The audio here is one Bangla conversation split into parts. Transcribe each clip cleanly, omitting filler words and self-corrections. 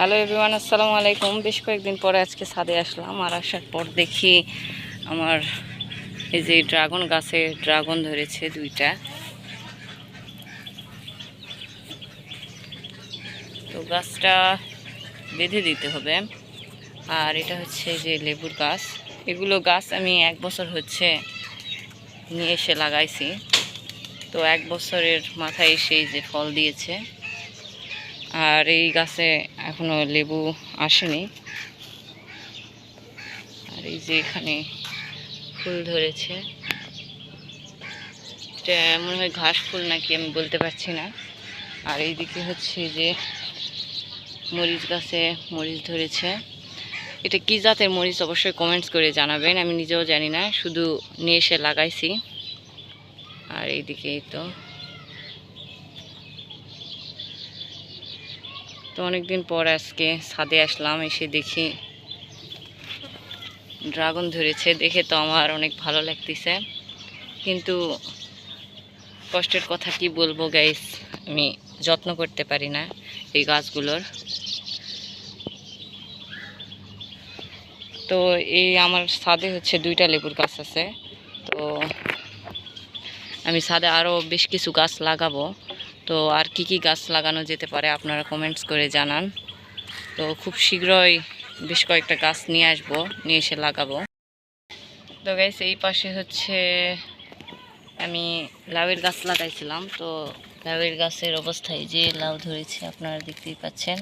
হ্যালো এভরিওয়ান, আসসালামু আলাইকুম। বেশ কয়েকদিন পরে আজকে ছাদে আসলাম, আর আসার পর দেখি আমার এই যে ড্রাগন গাছে ড্রাগন ধরেছে দুইটা। তো গাছটা বেঁধে দিতে হবে। আর এটা হচ্ছে যে লেবুর গাছ। এগুলো গাছ আমি 1 বছর হচ্ছে নিয়ে এসে লাগাইছি। তো 1 বছরের মাথায় সেই যে ফল দিয়েছে। আর এই গাছে এখনো লেবু আসেনি। আর এই যে এখানে ফুল ধরেছে, এটা মনে হয় ঘাস ফুল নাকি আমি বলতে পারছি না। আর এইদিকে হচ্ছে যে মরিচ গাছে মরিচ ধরেছে। এটা কি জাতের মরিচ অবশ্যই কমেন্টস করে জানাবেন, আমি নিজেও জানি না, শুধু নিয়ে এসে লাগাইছি। আর এইদিকেই তো অনেকদিন পর আজকে ছাদে আসলাম, এসে দেখি ড্রাগন ধরেছে। দেখে তো আমার অনেক ভালো লাগতেছে, কিন্তু কষ্টের কথা কি বলবো গাইস, আমি যত্ন করতে পারি না এই গাছগুলোর। তো এই আমার ছাদে হচ্ছে 2টা লেবুর গাছ আছে। তো আমি ছাদে আরও বেশ কিছু গাছ লাগাবো। তো আর কি কি গাছ লাগানো যেতে পারে আপনারা কমেন্টস করে জানান। তো খুব শীঘ্রই বেশ কয়েকটা গাছ নিয়ে আসবো, নিয়ে এসে লাগাবো। তো গাইস এই পাশে হচ্ছে আমি লাউয়ের গাছ লাগাইছিলাম। তো লাউয়ের গাছের অবস্থায় যে লাউ ধরেছে আপনারা দেখতেই পাচ্ছেন,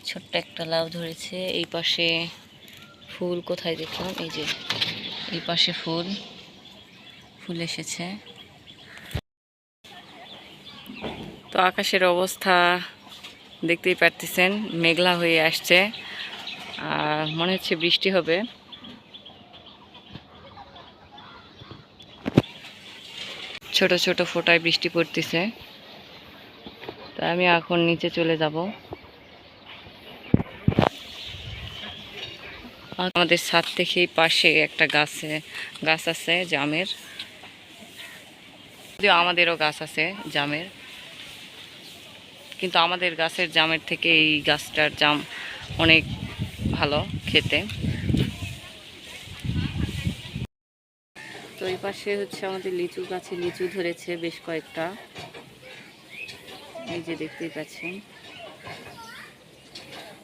ছোট্ট একটা লাউ ধরেছে। এই পাশে ফুল কোথায় দেখলাম, এই যে এই পাশে ফুল এসেছে। তো আকাশের অবস্থা দেখতেই পারতেছেন, মেঘলা হয়ে আসছে, আর মনে হচ্ছে বৃষ্টি হবে। ছোট ছোট ফোঁটায় বৃষ্টি পড়তেছে। তো আমি এখন নিচে চলে যাব। আমাদের ছাদ থেকে পাশে একটা গাছ আছে জামের, যদিও আমাদেরও গাছ আছে জামের, কিন্তু আমাদের গাছের জামের থেকে এই গাছটার জাম অনেক ভালো খেতে। তো এই পাশে হচ্ছে আমাদের লিচু গাছে লিচু ধরেছে বেশ কয়েকটা, এই যে দেখতেই পাচ্ছেন।